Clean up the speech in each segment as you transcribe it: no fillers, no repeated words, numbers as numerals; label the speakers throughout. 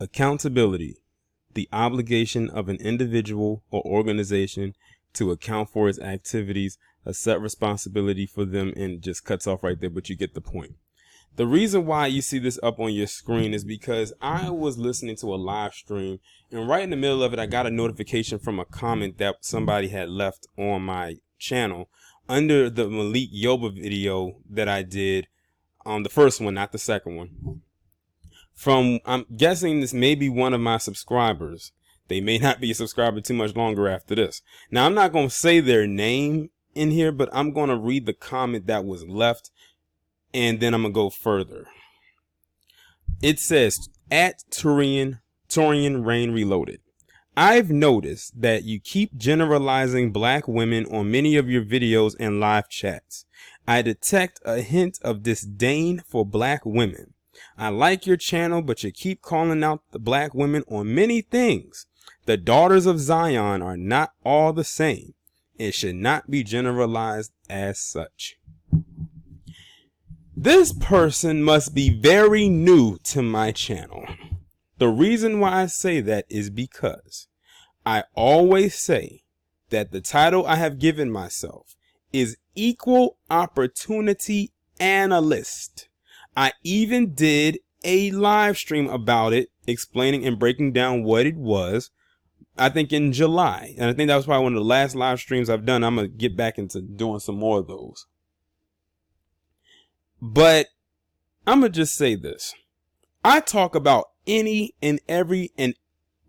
Speaker 1: Accountability, the obligation of an individual or organization to account for its activities, a set responsibility for them, and just cuts off right there, but you get the point. The reason why you see this up on your screen is because I was listening to a live stream, and right in the middle of it, I got a notification from a comment that somebody had left on my channel under the Malik Yoba video that I did, the first one, not the second one. I'm guessing this may be one of my subscribers. They may not be a subscriber too much longer after this. Now, I'm not going to say their name in here, but I'm going to read the comment that was left, and then I'm going to go further. It says, at taureanreign reloaded. I've noticed that you keep generalizing black women on many of your videos and live chats. I detect a hint of disdain for black women. I like your channel, but you keep calling out the black women on many things. The daughters of Zion are not all the same. It should not be generalized as such. This person must be very new to my channel. The reason why I say that is because I always say that the title I have given myself is Equal Opportunity Analyst. I even did a live stream about it, explaining and breaking down what it was, I think in July. And I think that was probably one of the last live streams I've done. I'm going to get back into doing some more of those. But I'm going to just say this. I talk about any and every and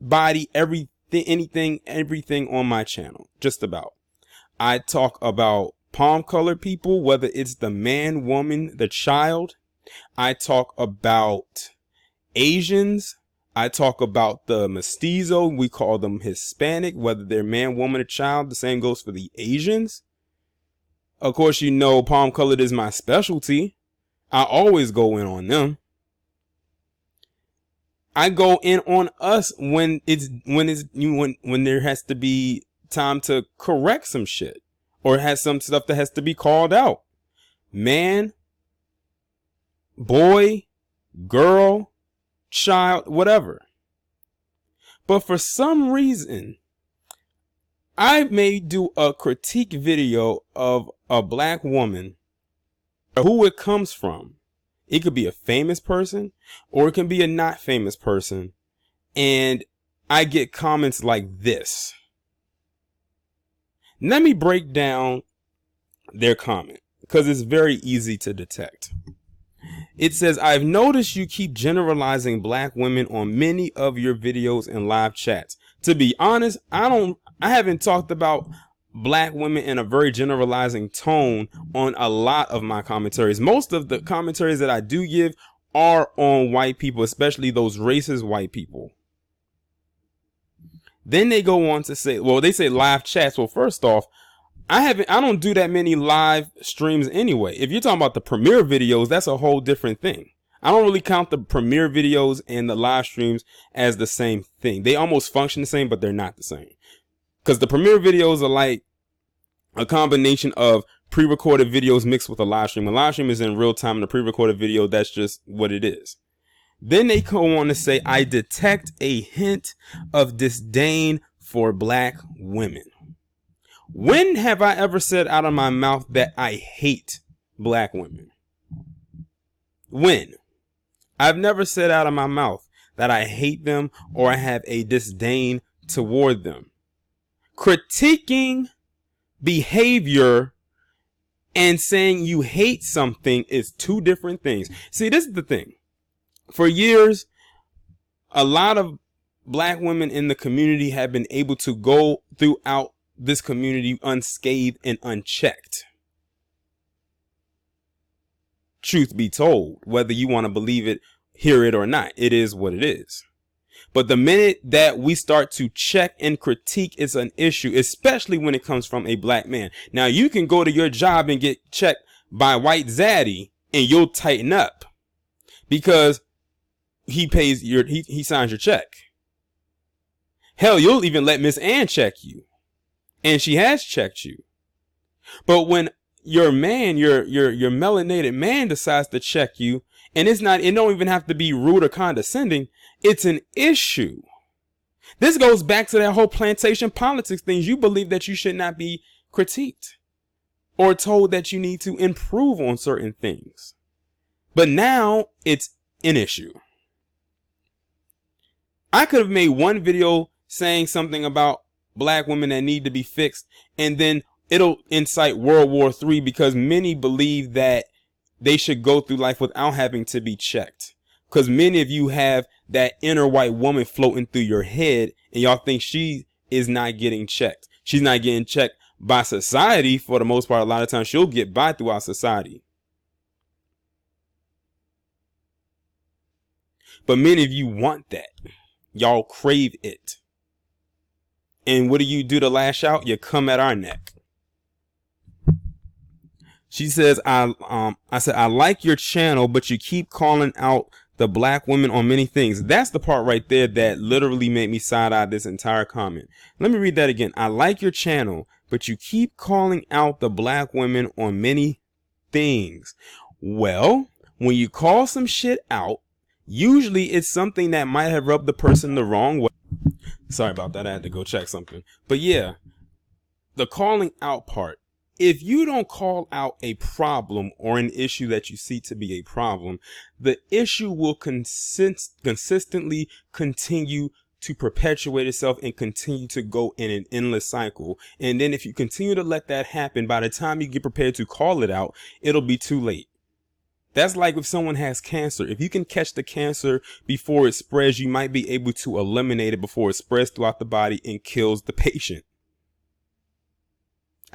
Speaker 1: body, everything, anything, everything on my channel. Just about. I talk about palm colored people, whether it's the man, woman, the child. I talk about Asians. I talk about the mestizo. We call them Hispanic, whether they're man, woman, or child. The same goes for the Asians. Of course, you know, palm colored is my specialty. I always go in on them. I go in on us when there has to be time to correct some shit, or has some stuff that has to be called out. Man, boy, girl, child, whatever. But for some reason, I may do a critique video of a black woman, who it comes from. It could be a famous person, or it can be a not famous person. And I get comments like this. Let me break down their comment, because it's very easy to detect. It says, I've noticed you keep generalizing black women on many of your videos and live chats. To be honest, I haven't talked about black women in a very generalizing tone on a lot of my commentaries. Most of the commentaries that I do give are on white people, especially those racist white people. Then they go on to say, well, they say live chats. Well, first off, I don't do that many live streams anyway. If you're talking about the premiere videos, that's a whole different thing. I don't really count the premiere videos and the live streams as the same thing. They almost function the same, but they're not the same. Because the premiere videos are like a combination of pre-recorded videos mixed with a live stream. A live stream is in real time, and a pre-recorded video, that's just what it is. Then they go on to say, I detect a hint of disdain for black women. When have I ever said out of my mouth that I hate black women? When? I've never said out of my mouth that I hate them or I have a disdain toward them. Critiquing behavior and saying you hate something is two different things. See, this is the thing. For years, a lot of black women in the community have been able to go throughout this community unscathed and unchecked. Truth be told, whether you want to believe it, hear it or not, it is what it is. But the minute that we start to check and critique, it's an issue, especially when it comes from a black man. Now, you can go to your job and get checked by white zaddy and you'll tighten up because he signs your check. Hell, you'll even let Miss Ann check you. And she has checked you. But when your man, your melanated man decides to check you And it don't even have to be rude or condescending. It's an issue. This goes back to that whole plantation politics thing. You believe that you should not be critiqued or told that you need to improve on certain things. But now it's an issue. I could have made one video saying something about black women that need to be fixed, and then it'll incite World War III because many believe that they should go through life without having to be checked. Because many of you have that inner white woman floating through your head, and y'all think she is not getting checked. She's not getting checked by society for the most part. A lot of times she'll get by throughout society. But many of you want that. Y'all crave it. And what do you do to lash out? You come at our neck. She says, I said, I like your channel, but you keep calling out the black women on many things. That's the part right there that literally made me side eye this entire comment. Let me read that again. I like your channel, but you keep calling out the black women on many things. Well, when you call some shit out, usually it's something that might have rubbed the person the wrong way. Sorry about that. I had to go check something. But yeah, the calling out part. If you don't call out a problem or an issue that you see to be a problem, the issue will consistently continue to perpetuate itself and continue to go in an endless cycle. And then if you continue to let that happen, by the time you get prepared to call it out, it'll be too late. That's like if someone has cancer. If you can catch the cancer before it spreads, you might be able to eliminate it before it spreads throughout the body and kills the patient.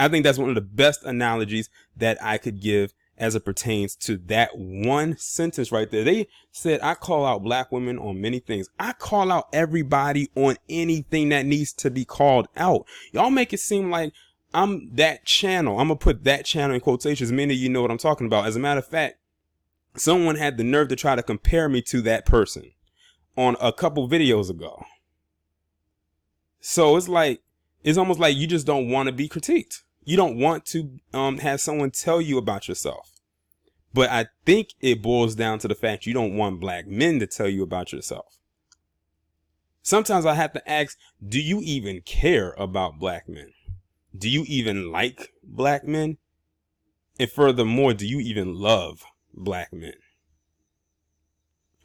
Speaker 1: I think that's one of the best analogies that I could give as it pertains to that one sentence right there. They said, I call out black women on many things. I call out everybody on anything that needs to be called out. Y'all make it seem like I'm that channel. I'm going to put that channel in quotations. Many of you know what I'm talking about. As a matter of fact, someone had the nerve to try to compare me to that person on a couple videos ago. So it's almost like you just don't want to be critiqued. You don't want to have someone tell you about yourself. But I think it boils down to the fact you don't want black men to tell you about yourself. Sometimes I have to ask, do you even care about black men? Do you even like black men? And furthermore, do you even love black men?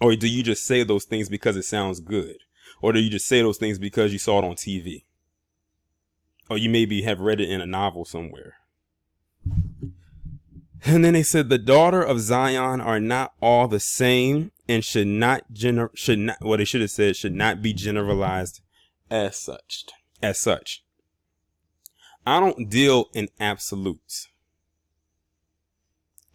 Speaker 1: Or do you just say those things because it sounds good? Or do you just say those things because you saw it on TV? Or you maybe have read it in a novel somewhere. And then they said the daughter of Zion are not all the same and should not be generalized as such. I don't deal in absolutes.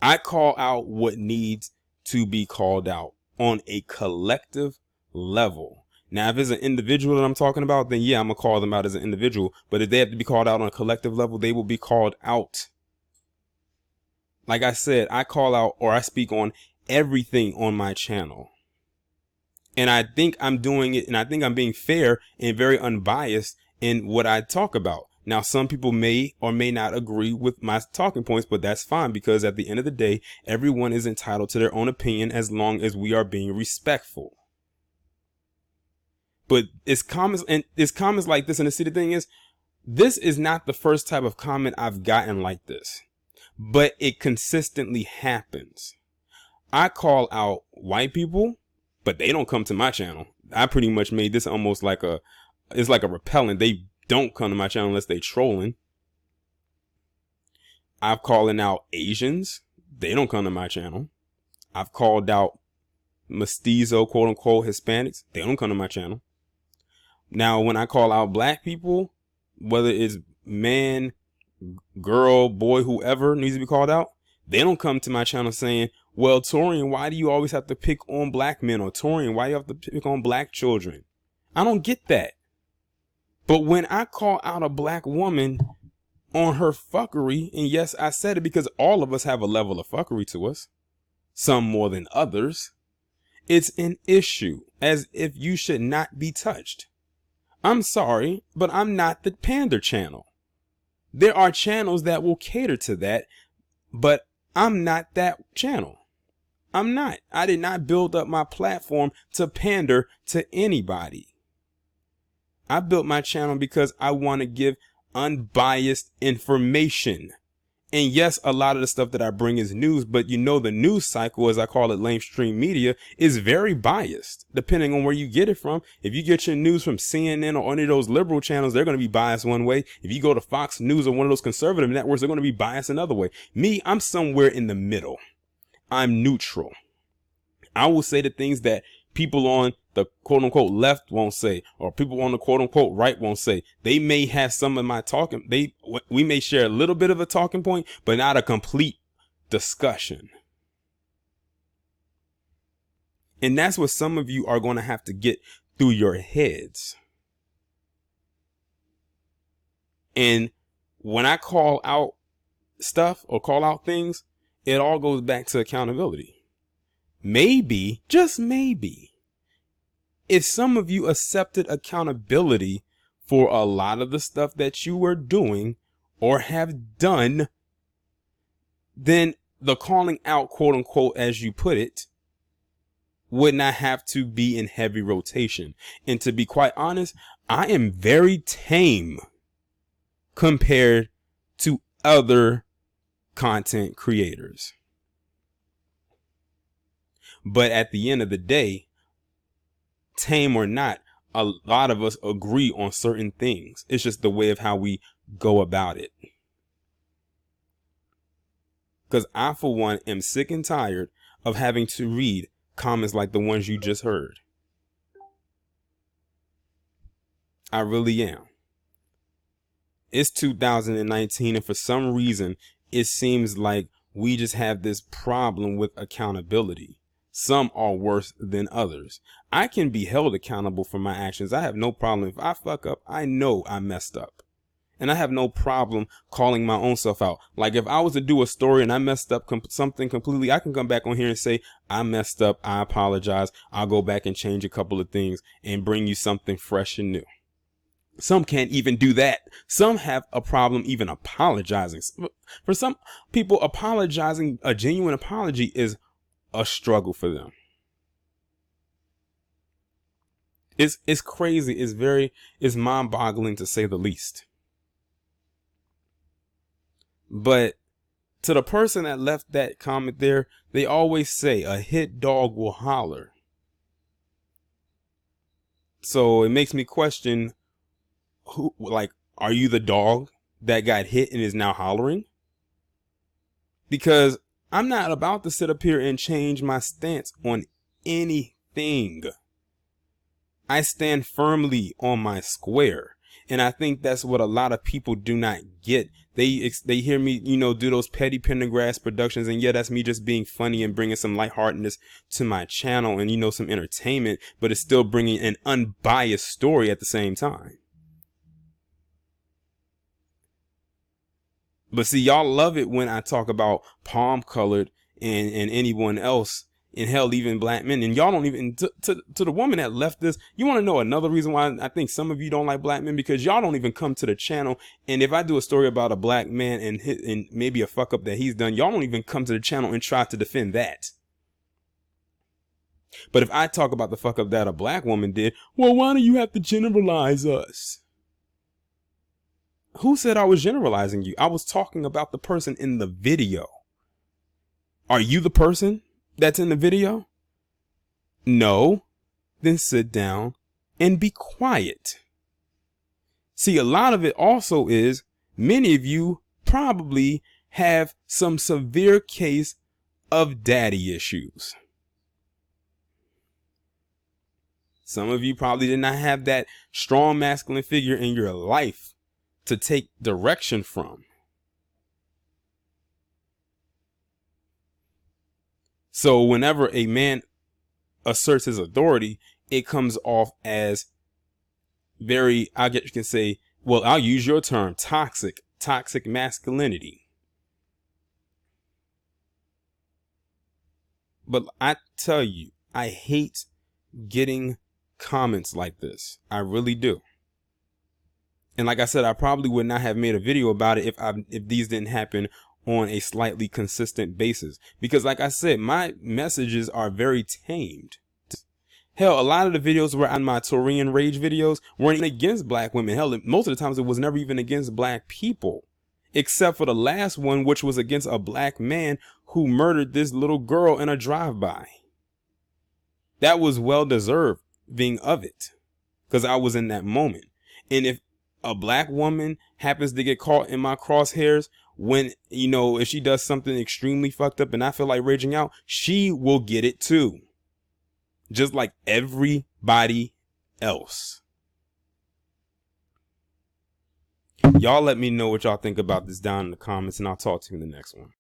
Speaker 1: I call out what needs to be called out on a collective level. Now, if it's an individual that I'm talking about, then yeah, I'm going to call them out as an individual. But if they have to be called out on a collective level, they will be called out. Like I said, I call out or I speak on everything on my channel. And I think I'm doing it, and I think I'm being fair and very unbiased in what I talk about. Now, some people may or may not agree with my talking points, but that's fine, because at the end of the day, everyone is entitled to their own opinion as long as we are being respectful. But it's comments like this. And the thing is, this is not the first type of comment I've gotten like this, but it consistently happens. I call out white people, but they don't come to my channel. I pretty much made this almost like it's like a repellent. They don't come to my channel unless they trolling. I've calling out Asians. They don't come to my channel. I've called out mestizo, quote unquote, Hispanics. They don't come to my channel. Now, when I call out black people, whether it's man, girl, boy, whoever needs to be called out, they don't come to my channel saying, well, Torian, why do you always have to pick on black men? Or Torian, why do you have to pick on black children? I don't get that. But when I call out a black woman on her fuckery, and yes, I said it because all of us have a level of fuckery to us, some more than others, it's an issue, as if you should not be touched. I'm sorry, but I'm not the pander channel. There are channels that will cater to that, but I'm not that channel. I'm not. I did not build up my platform to pander to anybody. I built my channel because I want to give unbiased information. And yes, a lot of the stuff that I bring is news, but you know, the news cycle, as I call it, lamestream media, is very biased depending on where you get it from. If you get your news from CNN or any of those liberal channels, they're going to be biased one way. If you go to Fox News or one of those conservative networks, they're going to be biased another way. Me, I'm somewhere in the middle. I'm neutral. I will say the things that people on the quote unquote left won't say, or people on the quote unquote right won't say. They may have some of my talking. We may share a little bit of a talking point, but not a complete discussion. And that's what some of you are going to have to get through your heads. And when I call out stuff or call out things, it all goes back to accountability. Maybe, just maybe, if some of you accepted accountability for a lot of the stuff that you were doing or have done, then the calling out, quote unquote, as you put it, would not have to be in heavy rotation. And to be quite honest, I am very tame compared to other content creators. But at the end of the day, tame or not, a lot of us agree on certain things. It's just the way of how we go about it. Because I, for one, am sick and tired of having to read comments like the ones you just heard. I really am. It's 2019, and for some reason, it seems like we just have this problem with accountability. Some are worse than others. I can be held accountable for my actions. I have no problem. If I fuck up, I know I messed up. And I have no problem calling my own self out. Like if I was to do a story and I messed up something completely, I can come back on here and say, I messed up. I apologize. I'll go back and change a couple of things and bring you something fresh and new. Some can't even do that. Some have a problem even apologizing. For some people, apologizing, a genuine apology is a struggle for them. It's crazy. It's mind-boggling to say the least. But to the person that left that comment there, they always say a hit dog will holler. So it makes me question, who, like, are you the dog that got hit and is now hollering? Because I'm not about to sit up here and change my stance on anything. I stand firmly on my square. And I think that's what a lot of people do not get. They hear me, do those petty Pendergrass productions. And yeah, that's me just being funny and bringing some lightheartedness to my channel and, some entertainment. But it's still bringing an unbiased story at the same time. But see, y'all love it when I talk about palm colored and anyone else, and hell, even black men. And y'all don't even, to the woman that left this, you want to know another reason why I think some of you don't like black men? Because y'all don't even come to the channel. And if I do a story about a black man and maybe a fuck up that he's done, y'all don't even come to the channel and try to defend that. But if I talk about the fuck up that a black woman did, well, why do you have to generalize us? Who said I was generalizing you? I was talking about the person in the video. Are you the person that's in the video? No. Then sit down and be quiet. See, a lot of it also is many of you probably have some severe case of daddy issues. Some of you probably did not have that strong masculine figure in your life to take direction from. So whenever a man asserts his authority, it comes off as very, I guess you can say, well, I'll use your term, toxic masculinity. But I tell you, I hate getting comments like this. I really do. And like I said, I probably would not have made a video about it if these didn't happen on a slightly consistent basis. Because like I said, my messages are very tamed. Hell, a lot of the videos were on my Taurean rage videos weren't even against black women. Hell, most of the times it was never even against black people. Except for the last one, which was against a black man who murdered this little girl in a drive-by. That was well deserving of it, because I was in that moment. And if a black woman happens to get caught in my crosshairs when, you know, if she does something extremely fucked up and I feel like raging out, she will get it too. Just like everybody else. Y'all let me know what y'all think about this down in the comments, and I'll talk to you in the next one.